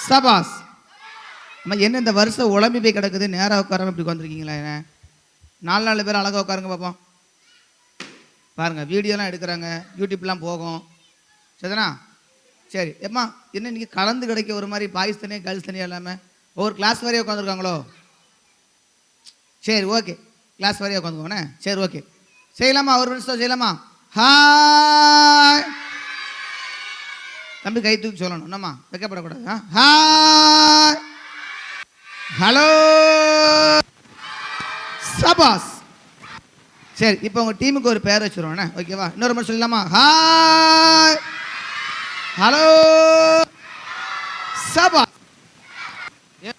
சபாஸ். அம்மா என்ன இந்த வருஷம் உழம்பி போய் கிடக்குது, நேராக உட்காராம இப்படி உட்காந்துருக்கீங்களா? என்ன 4 பேர் அழகாக உட்காருங்க பார்ப்போம். பாருங்கள், வீடியோலாம் எடுக்கிறாங்க, யூடியூப்லாம் போகும். சரிதானா? சரி. ஏம்மா என்ன இன்றைக்கி கலந்து கிடைக்க ஒரு மாதிரி பாய்ஸ் தனியாக கேர்ள்ஸ் தனியாக இல்லாமல் ஒவ்வொரு கிளாஸ் வரையாக உட்காந்துருக்காங்களோ? சரி, ஓகே, கிளாஸ் வரையாக உட்காந்துக்கோண்ணே. சரி, ஓகே, செய்யலாமா? ஒரு நிமிஷம் செய்யலாமா? ஹாய் தம்பி, கை தூக்கி சொல்லணும். என்னம்மா வைக்கப்படக்கூடாது. ஹாய், ஹலோ, சபாஸ். சரி, இப்போ உங்கள் டீமுக்கு ஒரு பேர் வச்சுருவோண்ணே. ஓகேவா? இன்னொரு மாதிரி சொல்லலாமா? ஹாய், ஹலோ, சபாஸ்.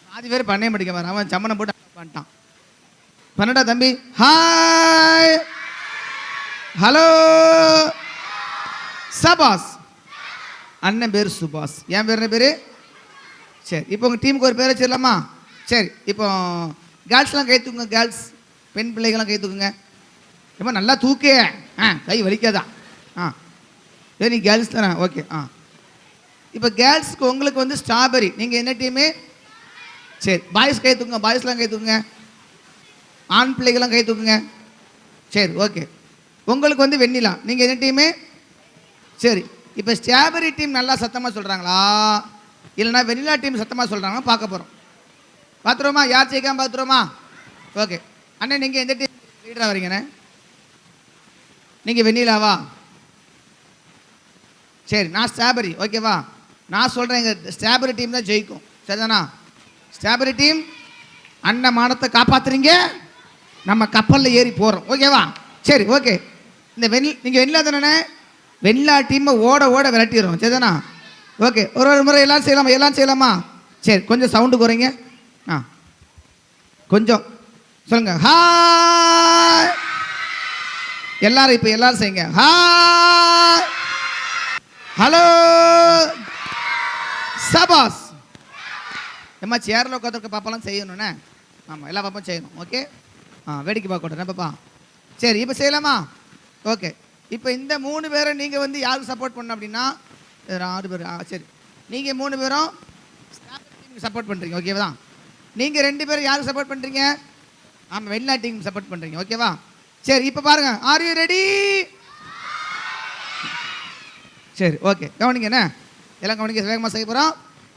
பாதி பேர் பண்ணே படிக்க வர, அவன் சம்மனை போட்டு பண்ணிட்டான். பண்ணடா தம்பி. ஹாய், ஹலோ, சபாஸ். அண்ணன் பேர் சுபாஷ், என் பேர் என்ன பேர்? சரி, இப்போ உங்கள் டீமுக்கு ஒரு பேர் வச்சிடலாமா? சரி, இப்போ கேர்ள்ஸ்லாம் கை தூக்குங்க. கேர்ள்ஸ், பெண் பிள்ளைகள்லாம் கை தூக்குங்க. ரொம்ப நல்லா தூக்கே. கை வலிக்காதா? நீ கேர்ள்ஸ் தானே? ஓகே. இப்போ கேர்ள்ஸ்க்கு உங்களுக்கு வந்து ஸ்ட்ராபெரி. நீங்கள் என்ன டீமு? சரி, பாய்ஸ் கை தூக்குங்க. பாய்ஸ்லாம் கை தூக்குங்க. ஆண் பிள்ளைகள்லாம் கை தூக்குங்க. சரி, ஓகே. உங்களுக்கு வந்து வெண்ணிலா. நீங்கள் என்ன டீமு? சரி, இப்போ ஸ்ட்ராபெரி டீம் நல்லா சத்தமாக சொல்கிறாங்களா இல்லைனா வெண்ணிலா டீம் சத்தமாக சொல்கிறாங்க பார்க்க போகிறோம். பார்த்துருவோமா? யார் ஜெயிக்காமல் பார்த்துருவோமா? ஓகே. அண்ணே, நீங்கள் எந்த டீம் லீடராக வரீங்கண்ணே? நீங்கள் வெண்ணிலாவா? சரி, நான் ஸ்ட்ராபெரி. ஓகேவா? நான் சொல்கிறேன், எங்கள் ஸ்ட்ராபெரி டீம் தான் ஜெயிக்கும். சரிதானா? ஸ்ட்ராபெரி டீம் அண்ணன் மானத்தை காப்பாற்றுறீங்க, நம்ம கப்பலில் ஏறி போகிறோம். ஓகேவா? சரி, ஓகே. இந்த நீங்கள் வெண்ணிலா தானே? வெண்ணிலா டீமை ஓட ஓட விரட்டிடுறோம். சரிதானா? ஓகே. ஒரு முறை எல்லாம் செய்யலாமா? எல்லாம் செய்யலாமா? சரி, கொஞ்சம் சவுண்டு குறைங்க. கொஞ்சம் சொல்லுங்கள். ஹாய் எல்லாரும். இப்போ எல்லாரும் செய்யுங்க. ஹாய், ஹலோ, சபாஸ். ஏம்மா சேரில் உட்காந்துருக்க பாப்பாலாம் செய்யணுண்ணே. ஆமாம், எல்லா பாப்பாவும் செய்யணும். ஓகே. வேடிக்கை பார்க்கக்கூடாது பாப்பா. சரி, இப்போ செய்யலாமா? ஓகே. இப்போ இந்த 3 பேரை நீங்கள் வந்து யாருக்கு சப்போர்ட் பண்ணணும் அப்படின்னா 6 பேர். சரி, நீங்கள் 3 பேரும் சப்போர்ட் பண்ணுறீங்க. ஓகேவா தான்? நீங்கள் 2 பேரும் யாருக்கு சப்போர்ட் பண்ணுறீங்க? ஆமாம், வெண்ணிலா டீம் சப்போர்ட் பண்ணுறீங்க. ஓகேவா? சரி, இப்போ பாருங்கள். Are you ready? சரி, ஓகே. கவனிங்க என்ன எல்லாம் கவனிக்க. வேகமாக செய்ய போகிறோம்.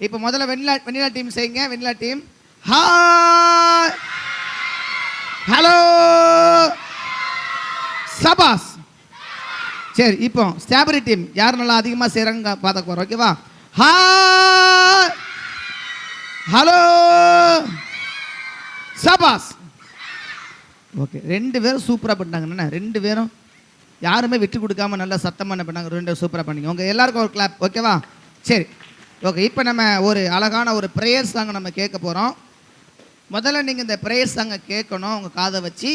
இப்போ முதல்ல வெண்ணிலா டீம் செய்யுங்க. வெண்ணிலா டீம். ஹாய், ஹலோ, சபாஸ். சரி, இப்போ ஸ்ட்ராபெரி டீம் யார் நல்லா அதிகமாக செய்கிறாங்க பார்க்க போகிறோம். ஓகேவா? ஹாய், ஹலோ, சபாஸ். ஓகே, 2 பேரும் சூப்பராக பண்ணாங்கண்ணா. 2 பேரும் யாருமே விட்டு கொடுக்காம நல்லா சத்தமாக என்ன பண்ணாங்க. 2 பேரும் சூப்பராக பண்ணிங்க. உங்கள் எல்லாருக்கும் ஒரு கிளாப். ஓகேவா? சரி, ஓகே. இப்போ நம்ம ஒரு அழகான ஒரு ப்ரேயர் சாங்கை நம்ம கேட்க போகிறோம். முதல்ல நீங்கள் இந்த ப்ரேயர் சாங்கை கேட்கணும் உங்கள் காதை வச்சு.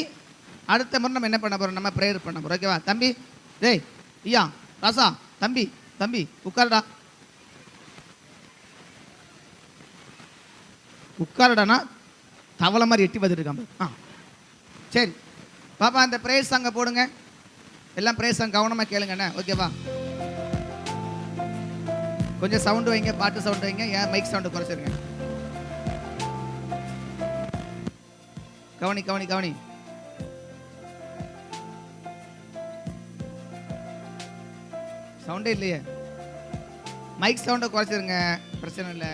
அடுத்த முறை நம்ம என்ன பண்ண போகிறோம்? நம்ம ப்ரேயர் பண்ண போகிறோம். ஓகேவா? தம்பி, டேய், ஐயா, ராசா, தம்பி, தம்பி உட்காருடா. உட்காருடானா தவளை மாதிரி எட்டி பார்த்துட்டு இருக்காங்க. சரி பாப்பா, அந்த ப்ரேயர் சாங்கை போடுங்க. எல்லாம் ப்ரேயர் சாங் கவனமாக கேளுங்கண்ணே. ஓகேவா? கொஞ்சம் சவுண்டு வைங்க, பாட்டு சவுண்டு வைங்க. ஏன் மைக் சவுண்டு குறைச்சிருங்க. கவனி கவனி கவனி. சவுண்டே இல்லையே. மைக் சவுண்டை குறைச்சிருங்க, பிரச்சனை இல்லை.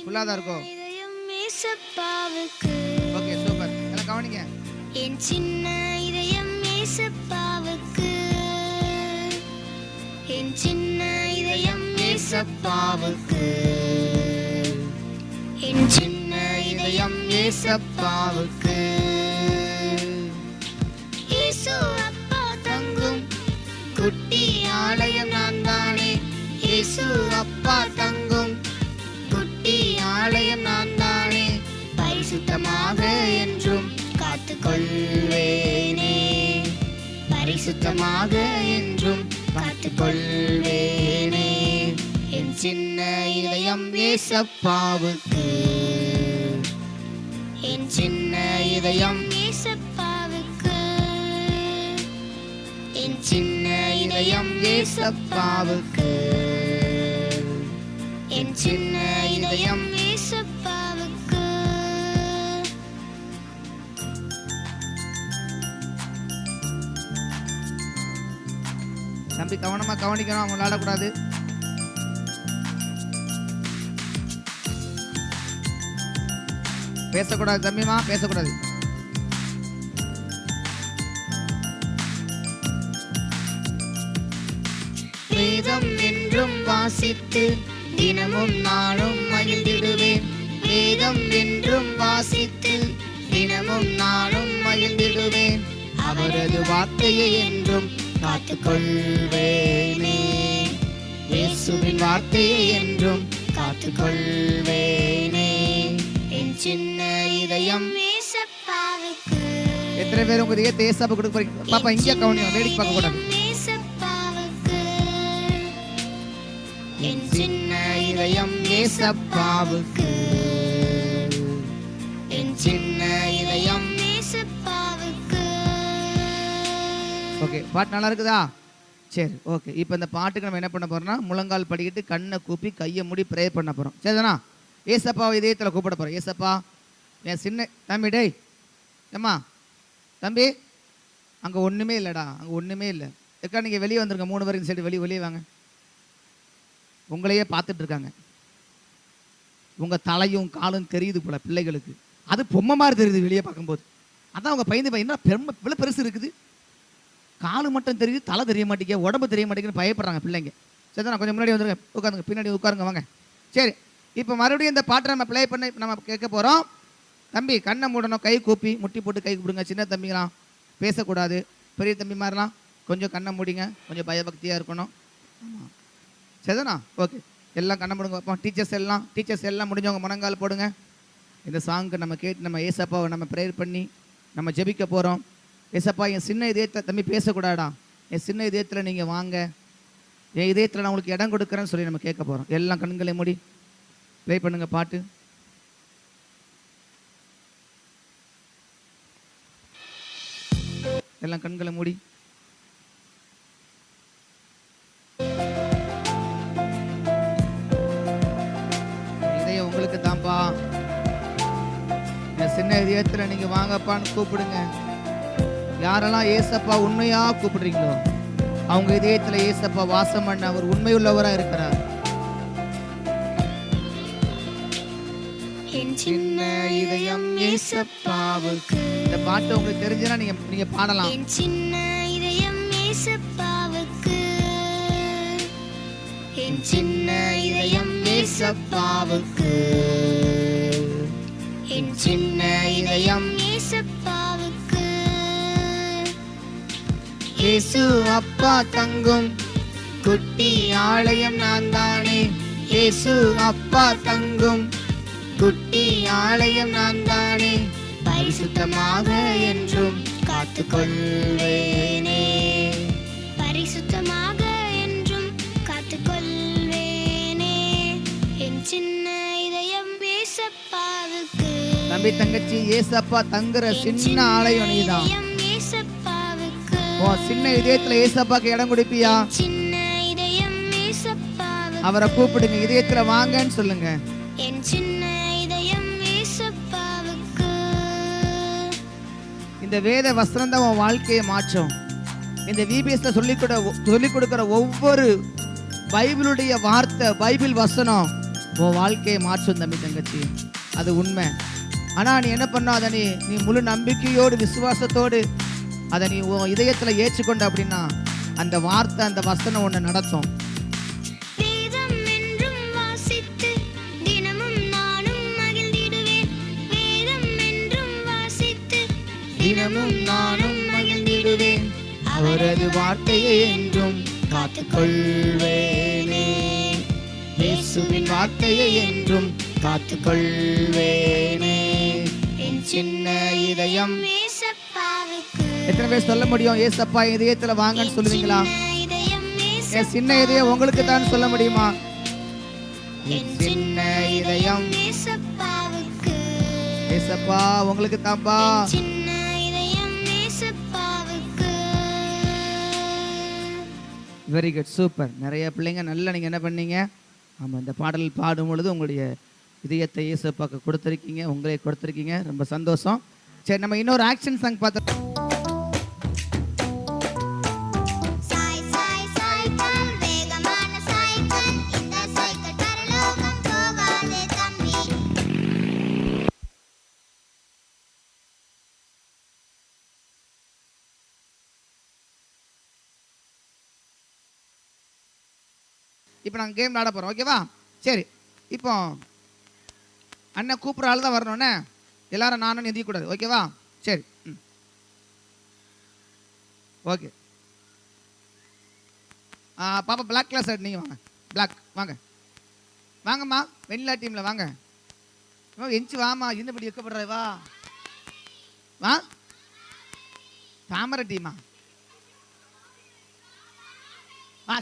ஃபுல்லாக தான் இருக்கும். Okay, super. எல்லாம் கவனிங்க. என் சின்ன இதயம் ஏசப்பாவுக்கு, என் சின்ன இதயம் ஏசப்பாவுக்கு, என் சின்ன இதயம் ஏசப்பாவுக்கு. இயேசு அப்பா தங்கும் குட்டி ஆலயம் நான் தானே. இயேசு அப்பா தங்கும் குட்டி ஆலயம் நான் தானே. பரிசுத்தமாக என்றும் காத்துக்கொள்வேனே, பரிசுத்தமாக என்றும் காத்துக்கொள்வேனே. என் சின்ன இதயம் ஏசப்பாவுக்கு, என் சின்ன இதயம் ஏசப்பாவுக்கு, என் சின்ன இதயம் ஏசப்பாவுக்கு, என் சின்ன இதயம் ஏசப்பாவுக்கு. தம்பி கவனமா கவனிக்கணும், அவங்க விளையாடக்கூடாது. பேசக்கூடாது தம்பிமா, பேசக்கூடாது. வேதம் என்றும் வாசித்து தினமும் நானும் மகிழ்ந்திடுவேன். வேதம் என்றும் வாசித்து தினமும் நானும் மகிழ்ந்திடுவேன். அவரது வார்த்தையை என்றும் காத்துக்கொள்வேனே. இயேசுவின் வார்த்தையை என்றும் காத்துக்கொள்வேனே. என் சின்ன இதயம் ஏசப்பாவுக்கு. எத்தனை பேர் உங்க இதயத்தை ஏசப்பா கொடுக்க போறீங்க? பாப்பா இங்கே கவனிங்க, வேடிக்கை பார்க்க கூடாது. ஏசப்பாவுக்கு. என் சின்ன இதயம் ஏசப்பாவுக்கு. என் சின்ன இதயம் ஏசப்பாவுக்கு. ஓகே, பாட்டு நல்லா இருக்குதா? சரி, ஓகே. இப்போ இந்த பாட்டுக்கு நம்ம என்ன பண்ண போறோம்னா, முழங்கால் படிக்கிட்டு கண்ணை கூப்பி கையை மூடி ப்ரே பண்ண போறோம். சரிதானா? ஏசப்பாவை இதயத்தில் கூப்பிட போறோம். ஏசப்பா, என் சின்ன தம்பி, டேய் ஏம்மா தம்பி, அங்கே ஒன்றுமே இல்லைடா, அங்கே ஒன்றுமே இல்லை. எக்கா நீங்கள் வெளியே வந்துருங்க, 3 பேர் இந்த சைடு வெளியே வாங்க. உங்களையே பார்த்துட்டு இருக்காங்க. உங்கள் தலையும் காலும் தெரியுது போல பிள்ளைகளுக்கு. அது பொம்மை மாதிரி தெரியுது வெளியே பார்க்கும்போது. அதான் அவங்க பயந்து என்ன இவ்வளோ பெருசு இருக்குது, காலு மட்டும் தெரியுது, தலை தெரிய மாட்டேங்க, உடம்பு தெரிய மாட்டேங்குன்னு பயப்படுறாங்க பிள்ளைங்க. சரி, நான் கொஞ்சம் முன்னாடி வந்துருங்க, உட்காருங்க, பின்னாடி உட்காருங்க வாங்க. சரி, இப்போ மறுபடியும் இந்த பாட்டை நம்ம ப்ளே பண்ணி நம்ம கேட்க போகிறோம். தம்பி கண்ணை மூடணும், கை கூப்பி முட்டி போட்டு கை கூப்பிடுங்க. சின்ன தம்பிங்களாம் பேசக்கூடாது, பெரிய தம்பி மாதிரிலாம் கொஞ்சம் கண்ணை மூடிங்க, கொஞ்சம் பயபக்தியாக இருக்கணும். ஆமாம், சரிதானா? ஓகே, எல்லாம் கண்ணை மூடுங்க. அப்போ டீச்சர்ஸ் எல்லாம் முடிஞ்சவங்க முழங்கால் போடுங்க. இந்த சாங்க்கு நம்ம கேட்டு நம்ம ஏசப்பாவை நம்ம ப்ரேயர் பண்ணி நம்ம ஜெபிக்க போகிறோம். ஏசப்பா, என் சின்ன இதயத்தில் தம்பி பேசக்கூடாடா, என் சின்ன இதயத்தில் நீங்கள் வாங்க, என் இதயத்தில் நான் உங்களுக்கு இடம் கொடுக்குறேன்னு சொல்லி நம்ம கேட்க போகிறோம். எல்லாம் கண்களை மூடி ப்ளே பண்ணுங்க பாட்டு. எல்லாம் கண்களை மூடி. இதயம் உங்களுக்கு தான்ப்பா, என் சின்ன இதயத்தில் நீங்க வாங்கப்பான்னு கூப்பிடுங்க. யாரெல்லாம் ஏசப்பா உண்மையா கூப்பிடுறீங்களோ அவங்க இதயத்தில் ஏசப்பா வாசம் பண்ண அவர் உண்மையுள்ளவராக இருக்கிறார். என் சின்ன இதயம் ஏசப்பாவுக்கு. இந்த பாட்டு உங்களுக்கு தெரிஞ்சா நீங்க பாடலாம். என் சின்ன இதயம் ஏசப்பாவுக்கு. என் சின்ன இதயம் ஏசப்பாவுக்கு. என் சின்ன இதயம் ஏசப்பாவுக்கு. இயேசு அப்பா தங்கும் குட்டி ஆலயம் நான் தானே. இயேசு அப்பா தங்கும் குட்டி ஆலயம் நான் தானே. பரிசுத்தமாக என்றும் காத்துக்கொள்வேனே. பரிசுத்தமாக என்றும் காத்துக்கொள்வேனே. என் சின்ன இதயம் ஏசப்பாவுக்கு. தம்பி தங்கச்சி, ஏசப்பா தங்குற சின்ன ஆலயம் நீதான். ஏசப்பாவுக்கு. சின்ன இதயத்துல ஏசப்பாக்கு இடம் கொடுப்பியா? சின்ன இதயம் ஏசப்பாவுக்கு. அவரை கூப்பிடுங்க, இதயத்துல வாங்கன்னு சொல்லுங்க. என் சின்ன இதயம் ஏசப்பாவுக்கு. இந்த வேத வஸ்திரம் தான் உன் வாழ்க்கையை மாற்றும். இந்த விபிஎஸ்ல சொல்லிக் கொடுக்கிற ஒவ்வொரு பைபிளுடைய வார்த்தை, பைபிள் வசனம் உன் வாழ்க்கையை மாற்றும் தம்பி தங்கச்சி, அது உண்மை. ஆனா நீ என்ன பண்ண, அதை நீ முழு நம்பிக்கையோடு விசுவாசத்தோடு அதை நீ உன் இதயத்துல ஏற்றுக்கொண்ட அப்படின்னா அந்த வார்த்தை, அந்த வசனம் ஒன்று நடத்தும். வேதம் என்றும் வாசித்து தினமும் நானும் மகிழ்ந்திடுவேன். வேதம் என்றும் வாசித்து தினமும் நானும் மகிழ்ந்திடுவேன். அவரது வார்த்தையை என்றும் காத்துக்கொள்வேனே. இயேசுவின் வார்த்தையை என்றும் காத்துக்கொள்வேனே. என் சின்ன இதயம் ஏசப்பாவுக்கு. எத்தனை பேர் சொல்ல முடியும் ஏசப்பா இதயத்துல வாங்கன்னு சொல்லுவீங்களா? என் சின்ன இதயம் உங்களுக்கு தான் சொல்ல முடியுமா? என் சின்ன இதயம் ஏசப்பாவுக்கு. ஏசப்பா உங்களுக்கு தான்ப்பா. சின்ன இதயம் ஏசப்பாவுக்கு. Very good, super. நிறைய பிள்ளைங்க நல்லா நீங்க என்ன பண்ணீங்க, ஆமாம், இந்த பாடல் பாடும் பொழுது உங்களுடைய இதயத்தை இயேசுவுக்கு கொடுத்துருக்கீங்க, உங்களே கொடுத்துருக்கீங்க. ரொம்ப சந்தோஷம். சரி, நம்ம இன்னொரு ஆக்ஷன் சாங் பார்த்தோம். சாய் சாய் சைக்கிள் வேகமான சைக்கிள் இந்த சைக்கிள் பரலோகம் போகாதே தம்பி. இப்போ நாங்கள் கேம் விளாட போகிறோம். ஓகேவா? சரி, இப்போ அண்ணன் கூப்பிட்ற ஆள் தான் வரணும்ண்ணே. எல்லாரும் நானும் எந்திக்கக்கூடாது. ஓகேவா? சரி. ம், ஓகே. பாப்பா பிளாக் கிளாஸ் ஆட் நீங்கள் வாங்க. பிளாக் வாங்க, வாங்கம்மா. வெண்ணிலா டீமில் வாங்க. எஞ்சி வாமா, இன்னபடி வைக்கப்படுற வா வா. தாமரை டீமா?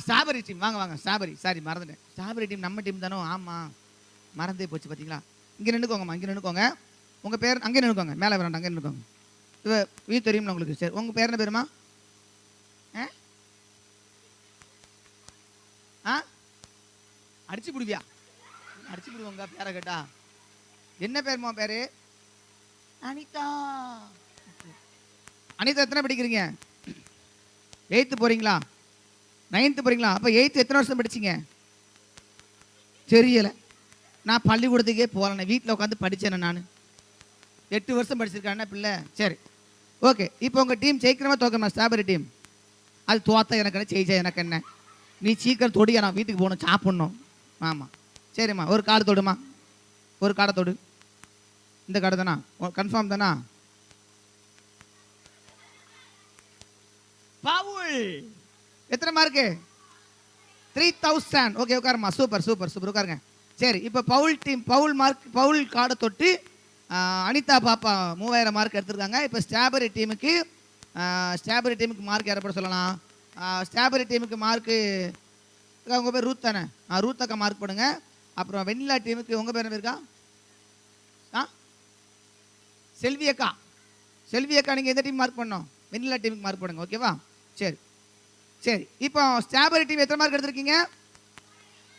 ஸ்ட்ராபெரி டீம் வாங்க வாங்க. ஸ்ட்ராபெரி, சாரி மறந்துட்டேன். ஸ்ட்ராபெரி டீம் நம்ம டீம் தானோ? ஆமாம், மறந்தே போச்சு பார்த்தீங்களா. இங்கே நின்றுக்கோங்கம்மா, இங்கே நின்றுக்கோங்க. உங்கள் பேர் அங்கே நின்றுக்கோங்க, மேலே வேண்டாம், அங்கே நின்றுக்கோங்க. வீ தெரியும்ல உங்களுக்கு. சரி, உங்கள் பேர் என்ன பேருமா? அடிச்சு பிடுவியா? அடிச்சு பிடுவோங்க பேரை கேட்டா. என்ன பேருமா பேரு? அனிதா. அனிதா எத்தனை படிக்கிறீங்க? 8th போறீங்களா? 9th போறீங்களா? அப்போ 8th எத்தனை வருஷம் படிச்சிங்க? தெரியலை. நான் பள்ளிக்கூடத்துக்கே போகலண்ணே, வீட்டில் உட்காந்து படித்தேன். நான் 8 வருஷம் படிச்சிருக்கேன் பிள்ளை. சரி, ஓகே. இப்போ உங்கள் டீம் ஜெயிக்கிறமா தோக்கணுமா? Strawberry team. அது தோத்தா எனக்கு என்ன, ஜெயிச்சா எனக்கு என்ன? நீ சீக்கிரம் தொடியா, நான் வீட்டுக்கு போகணும், சாப்பிட்ணும். ஆமாம், சரிம்மா. ஒரு கார்டு தொடுமா, ஒரு கார்டை தொடு. இந்த கார்டு தானா? கன்ஃபார்ம் தானா? பவுல் எத்தனை மார்க்கு? 3000. ஓகே, உட்காருமா. சூப்பர் சூப்பர் சூப்பர், உட்காருங்க. சரி, இப்போ பவுல் டீம், பவுல் மார்க், பவுல் கார்டை தொட்டு அனிதா பாப்பா 3000 மார்க் எடுத்திருக்காங்க. இப்போ ஸ்ட்ராபெரி டீமுக்கு மார்க் யாரை சொல்லலாம்? ஸ்ட்ராபெரி டீமுக்கு மார்க்கு உங்கள் பேர் ரூத் தானே? ரூத் அக்கா மார்க் போடுங்க. அப்புறம் வெண்ணிலா டீமுக்கு உங்கள் பேர் என்ன இருக்கா? செல்வி அக்கா. செல்வி அக்கா, நீங்கள் எந்த டீம் மார்க் பண்ணோம்? வெண்ணிலா டீமுக்கு மார்க் போடுங்க. ஓகேவா? சரி சரி. இப்போ ஸ்ட்ராபெரி டீம் எத்தனை மார்க் எடுத்திருக்கீங்க?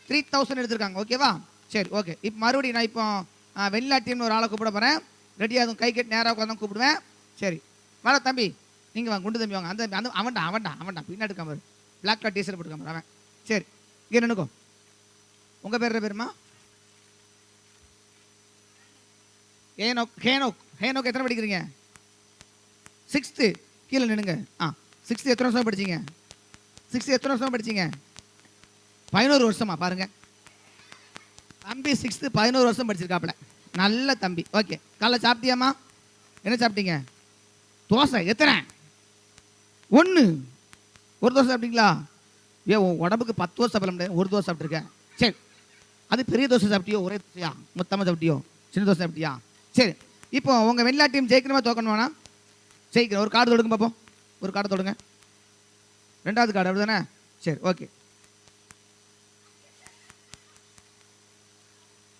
3000 எடுத்திருக்காங்க. ஓகேவா? சரி, ஓகே. இப்போ மறுபடியும் நான் இப்போ வெண்ணிலா டீம்னு ஒரு ஆளை கூப்பிட போகிறேன். ரெடியாக அதுவும் கை கட்டி நேராக உட்காந்து கூப்பிடுவேன். சரி, வாடா தம்பி, நீங்கள் வாங்க. குண்டு தம்பி வாங்க. அந்த அவன்டா பின்னாடி இருக்காம, பிளாக் கலர் டீஷர்ட் போட்டுக்காம அவன். சரி, இங்கே நின்னுக்கோ. உங்கள் பேர் என்ன பேருமா? ஹேனோக் எத்தனை படிக்கிறீங்க? 6th. கீழே நின்னுங்க. 6th எத்தனை வருஷம் படிச்சீங்க? 6th எத்தனை வருஷம் படிச்சீங்க? 11 வருஷமா? பாருங்க தம்பி, 6th 11 வருஷம் படிச்சிருக்காப்புல. நல்ல தம்பி. ஓகே, காலைல சாப்பிட்டியாம்மா? என்ன சாப்பிட்டீங்க? தோசை. எத்தனை? 1. ஒரு தோசை சாப்பிட்டீங்களா? உடம்புக்கு 10 தோசை சாப்பிட முடியாது, ஒரு தோசை சாப்பிட்ருக்கேன். சரி, அது பெரிய தோசை சாப்பிட்டியோ, ஒரே தோசையா, மொத்தமாக சாப்பிட்டியோ, சின்ன தோசை சாப்பிட்டியா? சரி, இப்போ உங்கள் வெண்ணிலா டீம் ஜெயிக்கணுமா தோக்கணுமாண்ணா? ஜெயிக்கணும். ஒரு கார்டு தொடுங்க பார்ப்போம். ஒரு கார்டு தொடுங்க. 2வது கார்டு, அப்படி தானே? சரி, ஓகே.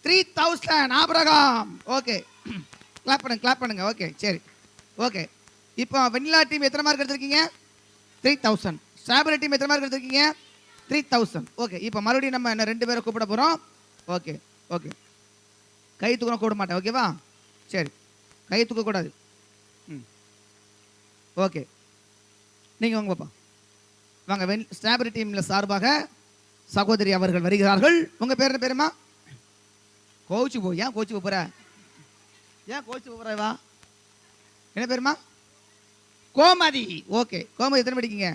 3000 ஆபிரகாம். ஓகே, கிளாப் பண்ணுங்க. ஓகே, சரி, ஓகே. இப்போ வெண்ணிலா டீம் எத்தனை மார்க் எடுத்திருக்கீங்க? 3000. ஸ்ட்ராபெரி டீம் எத்தனை மார்க் எடுத்திருக்கீங்க? 3000. ஓகே, இப்போ மறுபடியும் நம்ம என்ன 2 பேரை கூப்பிட போகிறோம். Okay okay. கை தூக்க கூட மாட்டேன். ஓகேவா? சரி, கை தூக்கக்கூடாது. ஓகே, நீங்கள் வாங்க பாப்பா, வாங்க. ஸ்ட்ராபெரி டீமில் சார்பாக சகோதரி அவர்கள் வருகிறார்கள். உங்கள் பேர் என்ன பேருமா? கோச்சு போ. ஏன் கோச்சு போகிற? ஏன் கோச்சு போகிற? வா. என்ன பேருமா? கோமதி. ஓகே, கோமதி எத்தனை படிக்கீங்க?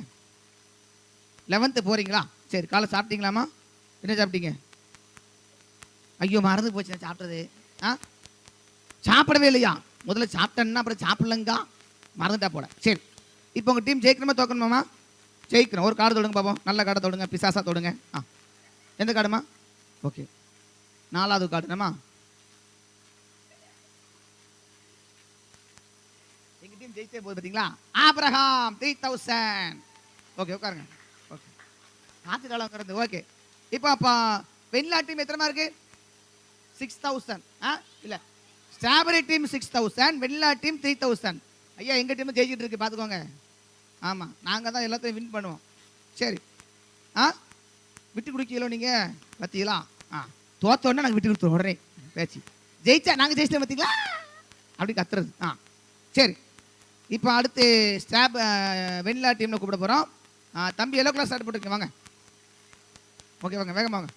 11th போகிறீங்களா? சரி, காலை சாப்பிட்டீங்களாம்மா? என்ன சாப்பிட்டீங்க? ஐயோ, மறந்து போச்சு நான் சாப்பிட்டது. சாப்பிடவே இல்லையா? முதல்ல சாப்பிட்டேன்னா அப்புறம் சாப்பிடலங்க, மறந்துட்டா போட. சரி, இப்போ உங்கள் டீம் ஜெயிக்கணுமா தோக்கணுமாம்மா? ஜெயிக்கணும். ஒரு கார்டு தொடுங்க பார்ப்போம். நல்ல கார்டை தொடுங்க. பிசாசா தொடுங்க. எந்த கார்டுமா? ஓகே, 4வது கார்டு என்னம்மா? எங்கள் டீம் ஜெயிச்சே போகுது பார்த்தீங்களா? ஆபிரகாம் 3000. ஓகே, உட்காருங்க. ஓகே, காற்று காலம் உட்காருது. ஓகே, இப்போ அப்போ வெண்ணிலா டீம் எத்தனை மார்க்கு? 6000. இல்லை, ஸ்ட்ராபெரி டீம் 6000, வெண்ணிலா டீம் 3000. ஐயா, எங்கள் டீம் ஜெயிச்சிட்டு இருக்கு, பார்த்துக்கோங்க. ஆமாம், நாங்கள் தான் எல்லாத்தையும் வின் பண்ணுவோம். சரி, விட்டு குடிக்கலோ நீங்கள் பார்த்தீங்களா? ஆ தோத்த உடனே நாங்கள் விட்டு கொடுத்துருவோம் உடனே பேச்சு. ஜெயிச்சா நாங்கள் ஜெயிச்சிட்டோம் பார்த்தீங்களா அப்படி கத்துறது. ஆ சரி, இப்போ அடுத்து ஸ்டாப் வெண்ணிலா டீமில் கூப்பிட போகிறோம். தம்பி எல்லோ கிளாஸ் ஸ்டார்ட் போட்டுருக்கேன், வாங்க. ஓகே வாங்க, வேகமாக வாங்க,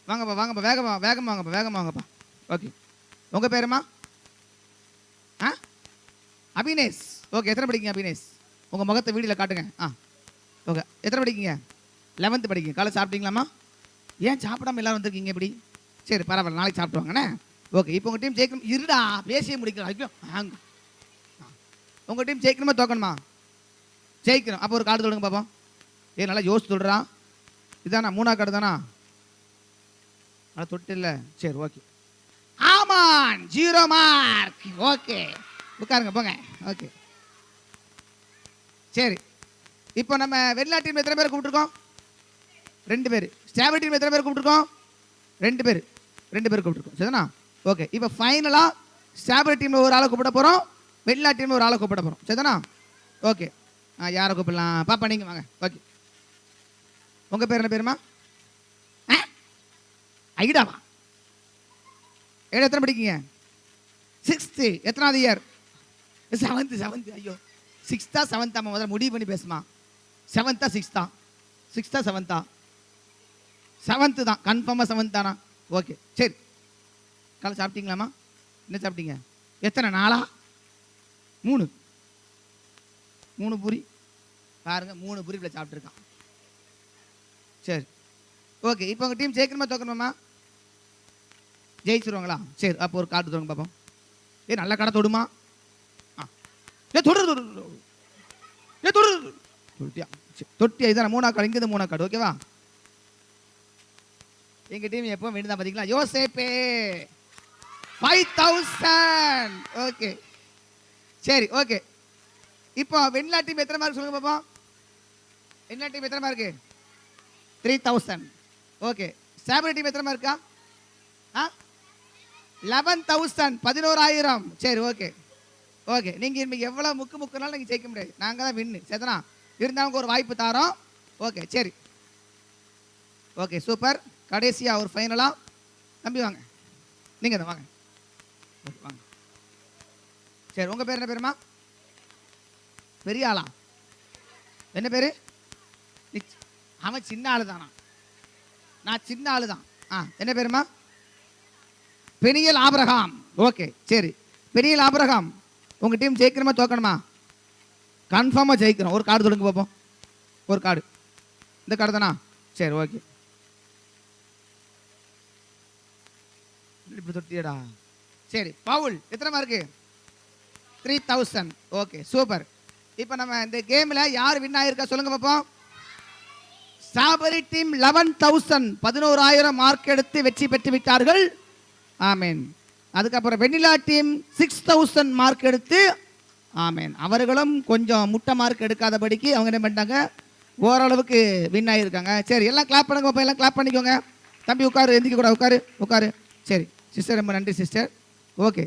வாங்கப்பா வாங்கப்பா, வேகமாக வாங்கப்பா. ஓகே, உங்கள் பேருமா? ஆ அபினேஷ். ஓகே, எத்தனை படிக்கீங்க அபினேஷ்? உங்கள் முகத்தை வீடியோவில் காட்டுங்க. ஆ ஓகே, எத்தனை படிக்கீங்க? 11th படிக்கீங்க. காலை சாப்பிட்டீங்களாம்மா? ஏன் சாப்பிடாம எல்லாரும் வந்திருக்கீங்க இப்படி? சரி பரவாயில்ல, நாளைக்கு சாப்பிடுவாங்கண்ணே. ஓகே, இப்போ உங்கள் டீம் ஜெயிக்கணும். இருடா பேசியே முடிக்கலாம். ஐயோ உங்கள் டீம் ஜெயிக்கணுமா தோக்கணுமா? ஜெயிக்கணும். அப்போ ஒரு கார்டு தொடுங்க பார்ப்போம். நல்லா யோசிச்சு தொடுறான். இதானா 3ஆவது கார்டு தானா? அதை தொட்டு இல்லை. சரி ஓகே, ஆமான் 0 மார்க். ஓகே உட்காருங்க போங்க. ஓகே சரி, இப்போ நம்ம வெண்ணிலா டீம் எத்தனை பேர் கூப்பிட்டுருக்கோம்? 2 பேர். ஸ்டாபர் டீம் எத்தனை பேர் கூப்பிட்டுருக்கோம்? 2 பேர் கூப்பிட்டுருக்கோம். சரிதானா? ஓகே, இப்போ ஃபைனலாக ஸ்டாபர் டீமில் ஒரு ஆளை கூப்பிட போகிறோம், வெண்ணிலா டீமில் ஒரு ஆளை கூப்பிட போகிறோம். சரிதானா? ஓகே, யாரை கூப்பிடலாம்? பாப்பா நீங்கள் வாங்க. ஓகே, உங்கள் பேர் என்ன பேருமா? ஐடாவா? எத்தனை படிக்கீங்க? 6th. எத்தனாவது இயர்? 7th. ஐயோ 6th 7th முதல்ல முடிவு பண்ணி பேசுமா. 7th 6th 6th 7th 7th தான் கன்ஃபார்மாக 7th தானா? ஓகே சரி, காலை சாப்பிட்டீங்களாம்மா? என்ன சாப்பிட்டீங்க? எத்தனை நாளா? 3 பூரி பாருங்க, 3 பூரி இப்படி சாப்பிட்ருக்கான். சரி ஓகே, இப்போ உங்கள் டீம் ஜெயிக்கணுமா தோக்கணுமாம்மா? ஜெயிச்சிருவாங்களா? சரி, அப்போ ஒரு கார்டு தருங்க பார்ப்போம். நல்ல கடை தொடுமா? தொட்டியா? இதான் 3ஆவது கார்டு. இங்கே 3ஆவது கார்டு. ஓகேவா? எங்கள் டீம் எப்போ வேணுதான் பார்த்தீங்களா? யோசேப்பே 5000. ஓகே சரி ஓகே, இப்போ வெண்ணிலா டீம் எத்தனை மார்க் சொல்லுங்க பார்ப்போம். வெண்ணிலா டீம் எத்தனை மார்க்கு? 3000. ஓகே, ஸ்டாபர் டீம் எத்தனை மார்க்கா? 11,000 11,000. சரி ஓகே ஓகே, நீங்கள் இன்னைக்கு எவ்வளோ முக்குனாலும் நீங்கள் ஜெயிக்க முடியாது. நாங்கள் தான் வின்னு. சரிதானா? இருந்தாலும் ஒரு வாய்ப்பு தாரோம். ஓகே சரி ஓகே சூப்பர். கடைசியாக ஒரு ஃபைனலாக தம்பி வாங்க, நீங்கள் தான் வாங்க. ஓகே வாங்க. சரி, உங்கள் பேர் என்ன பேருமா? பெரிய ஆளா? என்ன பேர்? அவன் சின்ன ஆளு தானா? நான் சின்ன ஆளு தான். என்ன பேருமா? Peniel Abraham. ஓகே சரி, பெனியல் ஆபிரகாம், உங்கள் டீம் ஜெயிக்கணுமா தோக்கணுமா? கன்ஃபார்மாக ஜெயிக்கணும். ஒரு கார்டு தொடுங்க பார்ப்போம். ஒரு கார்டு. இந்த கார்டு தானா? சரி ஓகே, இப்படி தொட்டியடா. சரி, பவுல் எத்தனை மார்க்கு? 3000. Okay super. இப்போ நம்ம இந்த கேமில் யார் வின் ஆயிருக்கா சொல்லுங்க பார்ப்போம். ஸ்ட்ராபெரி டீம் 11,000 11,000 மார்க் எடுத்து வெற்றி பெற்று விட்டார்கள். ஆமேன். அதுக்கப்புறம் வெண்ணிலா டீம் 6,000 மார்க் எடுத்து ஆமேன். அவர்களும் கொஞ்சம் முட்டை மார்க் எடுக்காதபடிக்கு அவங்க என்ன பண்ணிட்டாங்க, ஓரளவுக்கு வின் ஆகியிருக்காங்க. சரி, எல்லாம் கிளாப் பண்ணுங்க பாப்பா, எல்லாம் கிளாப் பண்ணிக்கோங்க. தம்பி உட்காரு, எந்திக்க கூட உட்காரு. சரி சிஸ்டர், ரொம்ப நன்றி சிஸ்டர். ஓகே,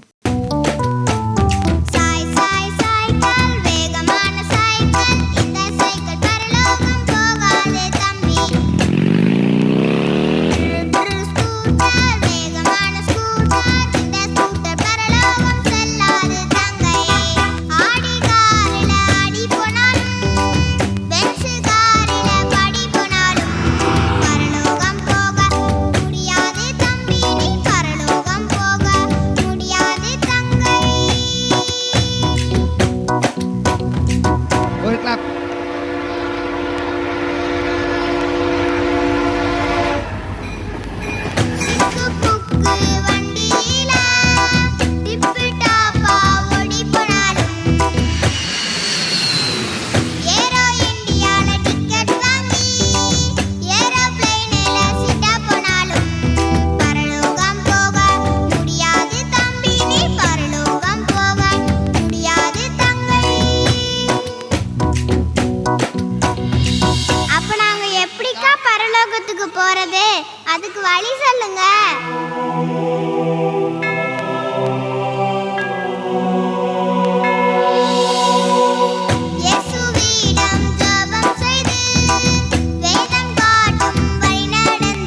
போறது அதுக்கு வழி சொல்லுங்க. இயேசுவிடம் ஜெபம் செய்து வேதம் காட்டும் வழி நடந்து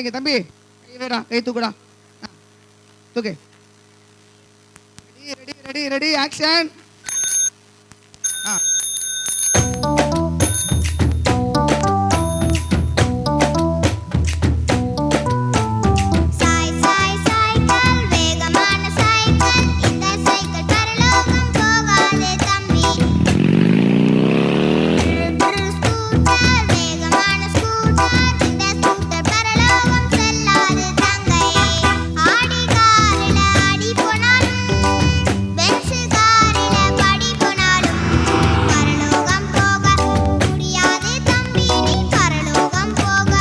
இங்க தம்பி கை வேடா, கை தூக்குடா. தூக்கு. Ready ready ready ready action. Sai Sai cycle வேகமான சைக்கிள் இந்த சைக்கிள் பரலோகம் போகாதே தம்பி ஸ்கூட்டர் வேகமான ஸ்கூட்டர் இந்த ஸ்கூட்டர் பரலோகம் செல்லாது தங்கை ஆடி காரில அடி போனாலும் பென்ஸ் காரில படி போனாலும் பரலோகம் போக முடியாது தம்பி நீ பரலோகம் போக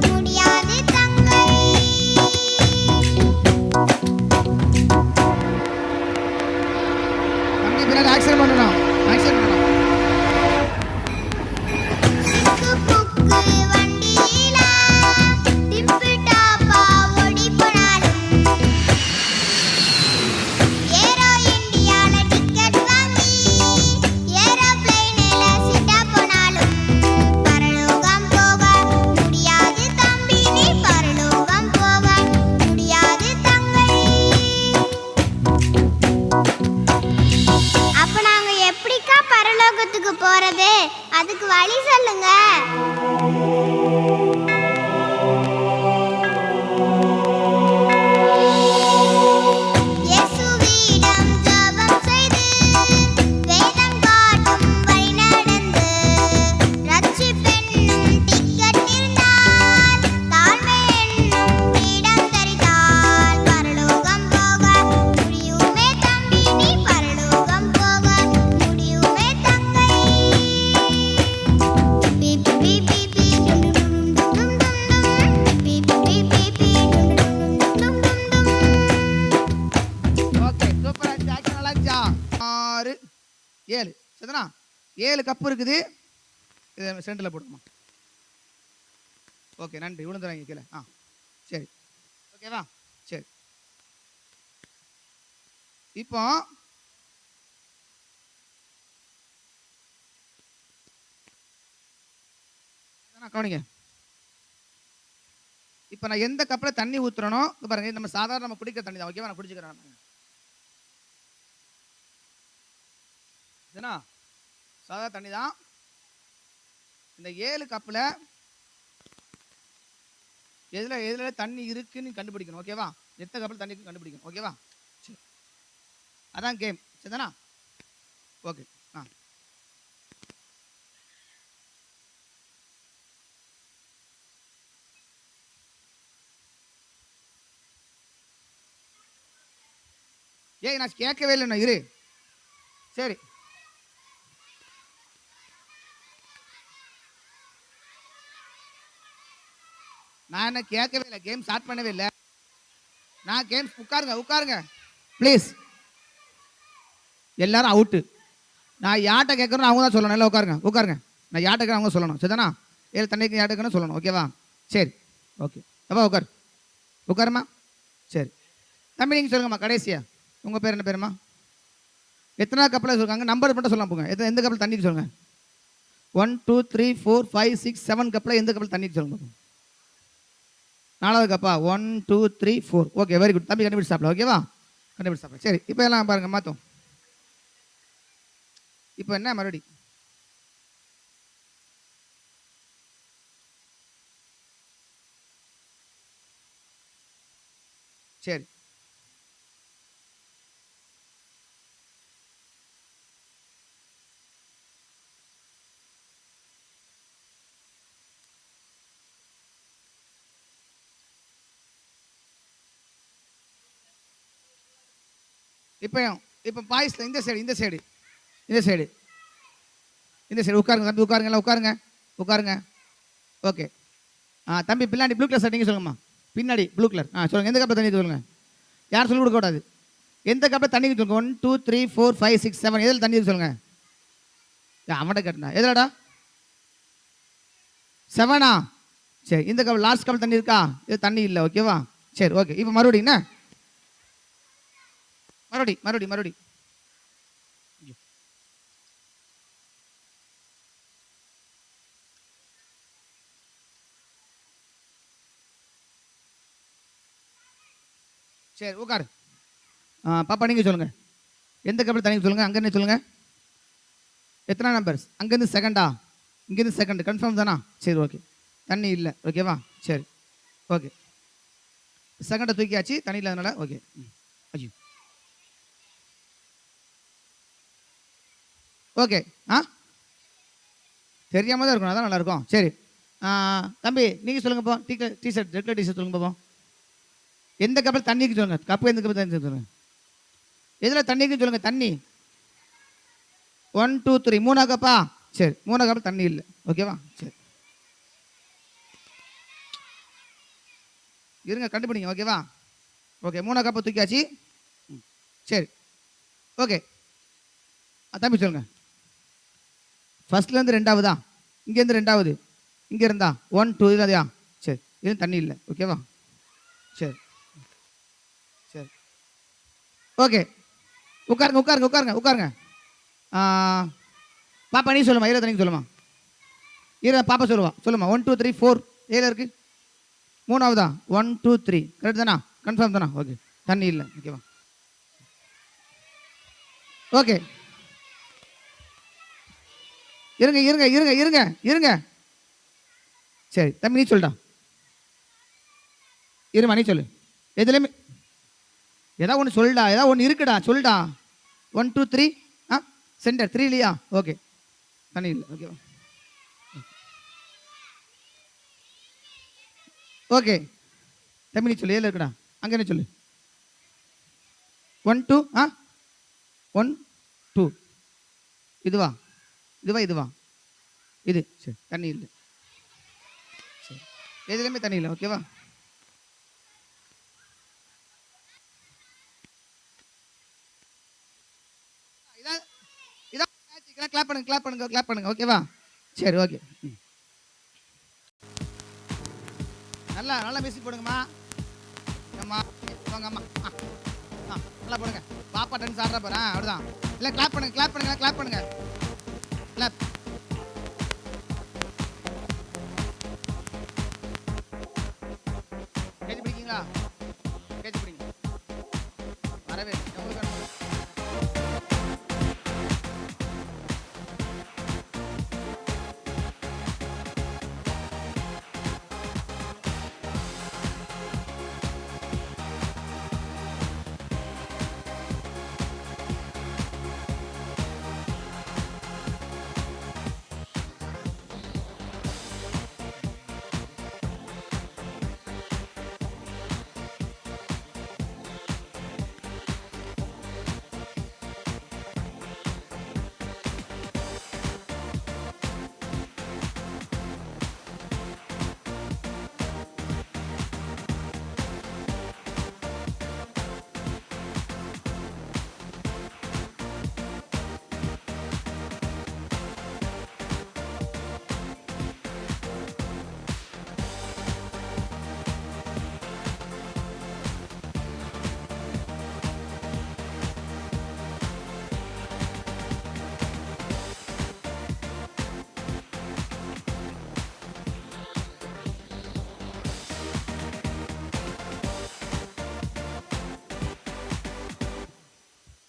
முடியாது தங்கை தம்பி பின்னாடி ஆக்ஷன் பண்ணணும். ஆக்ஷன் பண்ணணும். சிக்கு புக்கு வண்டியில டிப்பு டாப்பா ஓடி போனாலும் ஏரோ இந்தியால டிக்கெட் வாங்கி ஏரோப்ளேனில சிட்டா போனாலும் பரலோகம் போக முடியாது தம்பி நீ பரலோகம் போக முடியாது தங்கை அப்ப நாங்க எப்படிக்கா பரலோகத்துக்கு போறது அதுக்கு வழி சொல்லுங்க இயேசுவிடம் ஜெபம் செய்து வேதம் காட்டும் வழி நடந்து ரட்சிப்பென்னும் டிக்கெட் இருந்தால் தாழ்மை என்னும் கிரீடம் தரித்தால் பரலோகம் போக முடியுமே தம்பி நீ பரலோகம் போக முடியுமே தங்கை பீப் பீப் பீப் பீப் டும் டும் டும் டும் பீப் பீப் பீப் பீப் டும் டும் டும் ஓகே சூப்பரா இருந்துச்சு. ஆக்ஷன் நல்லா இருந்துச்சா? 6 7 சரிதானா? 7 கப்பு இருக்குது. இது சென்டர்ல போடுமா. ஓகே நன்றி. விழுந்துறாங்க கீழே. சரி ஓகேவா? சரி இப்போ கவனிங்க. இப்போ நான் எந்த கப்பில் தண்ணி ஊத்துறனோ இங்க பாருங்க, நம்ம சாதாரண நம்ம குடிக்கிற தண்ணி தான். ஓகேவா? நான் குடிச்சுக்கிறேன். இதுனா சாதா தண்ணி தான். இந்த 7 கப்பில் எதுல எதுல தண்ணி இருக்குன்னு கண்டுபிடிக்கணும். ஓகேவா? எத்தனை கப்பில் தண்ணி இருக்குன்னு கண்டுபிடிக்கணும். ஓகேவா? சரி அதான் கேம். சரிதானா? ஓகே. ஏய் நான் கேட்கவே இல்லைண்ணா, இரு. சரி நான் என்ன கேட்கவே இல்லை, கேம் ஸ்டார்ட் பண்ணவே இல்லை. நான் கேம் உட்காருங்க உட்காருங்க ப்ளீஸ். எல்லாரும் அவுட்டு. நான் யார்கிட்ட கேட்கறேன்னு அவங்க தான் சொல்லணும். எல்லாம் உட்காருங்க உட்காருங்க. நான் யார்கிட்ட கேட்கறேன் அவங்க சொல்லணும். சரிதானா? ஏழு தண்ணிக்கு யார்கிட்ட கேட்கணும் சொல்லணும். ஓகேவா? சரி ஓகே. அப்பா உட்கார். உட்காருமா. சரி தம்பி நீங்கள் சொல்லுங்கம்மா கடைசியா. உங்கள் பேர் என்ன பேருமா? எத்தனை கப்பலில் சொல்லுவாங்க? நம்பர் மட்டும் சொல்லலாம் போங்க. எந்த கப்பல் தண்ணிக்கு சொல்லுங்கள். 1 2 3 4 5 6 7 கப்பலில் எந்த கப்பல் தண்ணிக்கு சொல்லுங்க. 4வது கப்பா? 1 2 3 4. Okay very good. தம்பி கண்டுபிடிச்சு சாப்பிடலாம். ஓகேவா? கண்டுபிடிச்சு சாப்பிடலாம். சரி இப்போ எல்லாம் பாருங்க மாற்றும். இப்போ என்ன மறுபடி சரி இப்போ பாய்ஸ்ல இந்த சைடு உட்காருங்க தம்பி. உட்காருங்க எல்லாம் உட்காருங்க உட்காருங்க. ஓகே தம்பி பின்னாடி ப்ளூ கலர் நீங்கள் சொல்லுங்கம்மா. பின்னாடி ப்ளூ கலர் சொல்லுங்கள். எந்த கப்பில் தண்ணி சொல்லுங்க. யாரும் சொல்லிக் கொடுக்கக்கூடாது. எந்த கப்பில் தண்ணி சொல்லுங்க. 1 2 3 4 5 6 7 எதில் தண்ணி சொல்லுங்க. அவன்கிட்ட கேட்டா எதுலடா 7ஆ? சரி இந்த கப் லாஸ்ட் கப்பில் தண்ணி இருக்கா? இது தண்ணி இல்லை. ஓகேவா? சரி ஓகே. இப்போ மறுபடியும் என்ன மறுபடி சரி உட்காரு. பாப்பா நீங்கள் சொல்லுங்கள், எந்த கப்பல் தண்ணி சொல்லுங்கள். அங்கேருந்து சொல்லுங்கள், எத்தனை நம்பர்ஸ்? அங்கேருந்து செகண்டா, இங்கேருந்து செகண்ட், கன்ஃபார்ம் தானா? சரி ஓகே, தண்ணி இல்லை ஓகேவா? சரி ஓகே, செகண்டை தூக்கியாச்சு, தண்ணி இல்லாதனால ஓகே. ஐயோ ஓகே. தெரியாமல் தான் இருக்கணும், அதான் நல்லாயிருக்கும். சரி தம்பி நீங்கள் சொல்லுங்கள் போ. டிஷர்ட் ரெட் கலர் டிஷர்ட் சொல்லுங்க பாப்போம். எந்த கப்பல் தண்ணிக்கு சொல்லுங்கள், கப்பு எந்த கப்பல் தண்ணி சொல்லுங்கள். எதில் தண்ணிக்கு சொல்லுங்கள். தண்ணி 1 2 3 3 கப்பா? சரி 3 கப்பல் தண்ணி இல்லை ஓகேவா? சரி இருங்க கண்டுபிடிங்க ஓகேவா? ஓகே 3 கப்பை தூக்கியாச்சு. சரி ஓகே தம்பி சொல்லுங்கள். ஃபர்ஸ்ட்லேருந்து ரெண்டாவதா? இங்கேருந்து ரெண்டாவது, இங்கே இருந்தா 1 2 இல்லாதையா? சரி இது தண்ணி இல்லை ஓகேவா? சரி சரி ஓகே உட்காருங்க உட்காருங்க உட்காருங்க உட்காருங்க. பாப்பா நீ சொல்லுமா, ஏழு தண்ணிக்கு சொல்லுமா. பாப்பா சொல்லுவா, சொல்லுமா. 1 2 3 4 ஏழு இருக்கு. மூணாவதா 1 2 3 கரெக்ட் தானா? கன்ஃபார்ம் தானா? ஓகே தண்ணி இல்லை ஓகேவா? ஓகே இருங்க இருங்க இருங்க இருங்க இருங்க. சரி தம்பி நீ சொல்லிட்டா, இருமா நீ சொல்லு. எதுலேயுமே ஏதாவது ஒன்று சொல்லுடா, ஏதாவது ஒன்று இருக்குடா சொல்லுடா. 1 2 3 சென்டர் 3 இல்லையா? ஓகே தண்ணி இல்லை ஓகேவா? ஓகே தம்பி நீ சொல்லு, ஏழு இருக்குடா. அங்கே என்ன சொல்லு. 1 2 1 2 இதுவா இதுவா இதுவா இது? சரி தண்ணி இல்லை. சரி எதுலேயுமே தண்ணி இல்லை ஓகேவா? இதான் இதான் கிளாப் பண்ணுங்க கிளாப் பண்ணுங்க கிளாப் பண்ணுங்க ஓகேவா? சரி ஓகே. நல்லா நல்லா மியூசிக் போடுங்கம்மா. அம்மா வாங்க அம்மா. நல்லா போடுங்க. பாப்பா டான்ஸ் ஆடுற பாரு. அப்படிதான். இல்லை கிளாப் பண்ணுங்க கிளாப் பண்ணுங்க கிளாப் பண்ணுங்க கிளாப். கேட்டு பிடிக்கீங்களா? கேட்டு பிடிங்க. வரவே உங்களுக்கு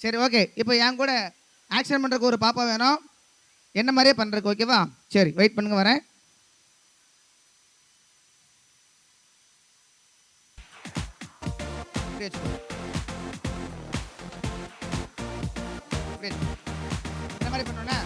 சரி ஓகே. இப்போ என் கூட ஆக்ஷன் பண்ணுறதுக்கு ஒரு பாப்பா வேணும், என்ன மாதிரியே பண்ணுறதுக்கு ஓகேவா? சரி வெயிட் பண்ணுங்க வரேன். என்ன மாதிரி பண்ணோன்னா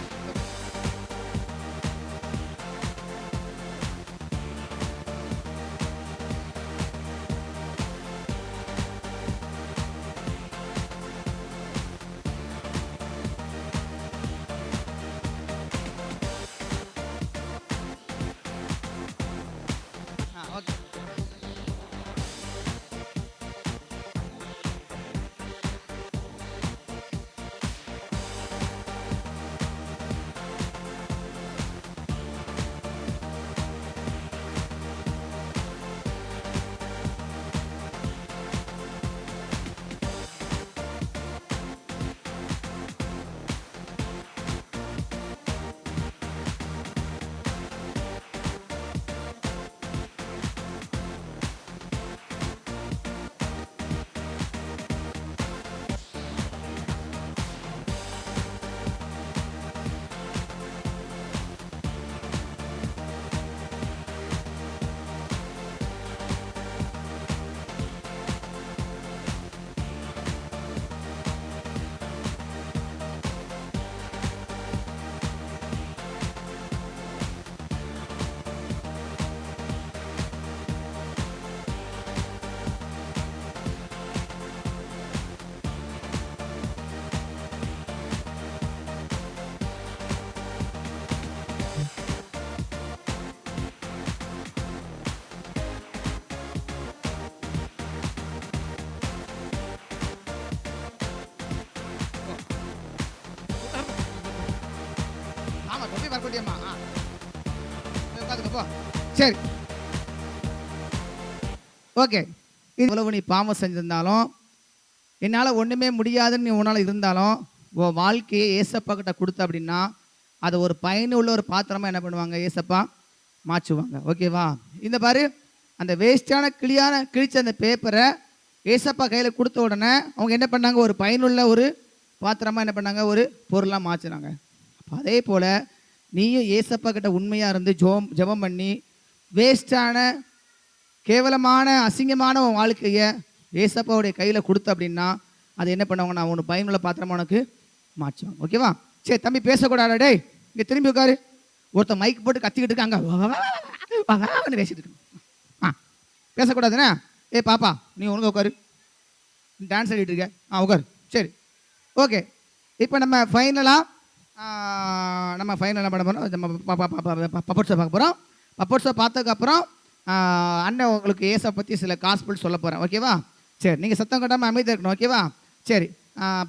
ஓகே மறுபடியுமா உட்காந்துக்க போ. சரி ஓகே. இவ்வளவு நீ பாவம் செஞ்சிருந்தாலும், என்னால் ஒன்றுமே முடியாதுன்னு நீ உன்னால் இருந்தாலும், உன் வாழ்க்கையை ஏசப்பா கிட்ட கொடுத்த அப்படின்னா அதை ஒரு பயனுள்ள ஒரு பாத்திரமாக என்ன பண்ணுவாங்க, ஏசப்பா மாற்றுவாங்க. ஓகேவா? இந்த பாரு, அந்த வேஸ்டான கிழிச்ச அந்த பேப்பரை ஏசப்பா கையில் கொடுத்த உடனே அவங்க என்ன பண்ணாங்க, ஒரு பயனுள்ள ஒரு பாத்திரமாக என்ன பண்ணாங்க, ஒரு பொருளாக மாற்றினாங்க. அப்போ அதே போல் நீயும் ஏசப்பா கிட்ட உண்மையாக இருந்து ஜெபம் பண்ணி வேஸ்டான கேவலமான அசிங்கமான உன் வாழ்க்கையை ஏசப்பாவுடைய கையில் கொடுத்த அப்படின்னா அது என்ன பண்ணுவாங்க, நான் உனக்கு பயனுள்ள பாத்திரமாக உனக்கு மாற்றுவாங்க. ஓகேவா? சரி தம்பி பேசக்கூடாது, டேய் இங்கே திரும்பி உட்காரு. ஒருத்தன் மைக் போட்டு கத்திக்கிட்டு இருக்காங்க, அங்கே பேசிட்டு இருக்கணும். பேசக்கூடாதுண்ணே. பாப்பா நீ ஒழுங்கா உட்காரு, டான்ஸ் ஆடிட்டு இருக்க. உட்காரு. சரி ஓகே. இப்போ நம்ம ஃபைனலாக பண்ண போகிறோம். நம்ம பப்போட் ஷோ பார்க்க போகிறோம். பப்போட் ஷோ பார்த்ததுக்கப்புறம் அண்ணன் உங்களுக்கு ஏசை பற்றி சில காஸ்பிள் சொல்ல போகிறேன். ஓகேவா? சரி நீங்கள் சத்தம் கட்டாமல் அமைதியாக இருக்கணும். ஓகேவா? சரி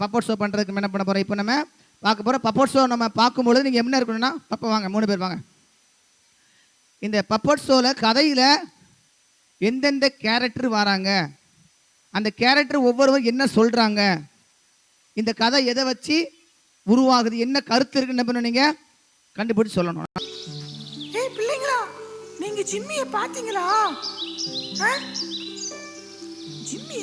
பப்போட் ஷோ பண்ணுறதுக்கு என்ன பண்ண போகிறோம், இப்போ நம்ம பார்க்க போகிறோம். பப்போட் ஷோ நம்ம பார்க்கும்பொழுது நீங்கள் என்ன இருக்கணும்னா, பப்பா வாங்க 3 பேர் வாங்க. இந்த பப்போட் ஷோவில் கதையில் எந்தெந்த கேரக்டர் வராங்க, அந்த கேரக்டர் ஒவ்வொருவரும் என்ன சொல்கிறாங்க, இந்த கதை எதை வச்சு உருவாகுது, என்ன கருத்து இருக்குன்னு என்ன பண்ண நீங்கள் கண்டுபிடிச்சு சொல்லணும். பிள்ளைங்களா, நீங்க ஜிம்மியை பாத்தீங்களா? ஜிம்மி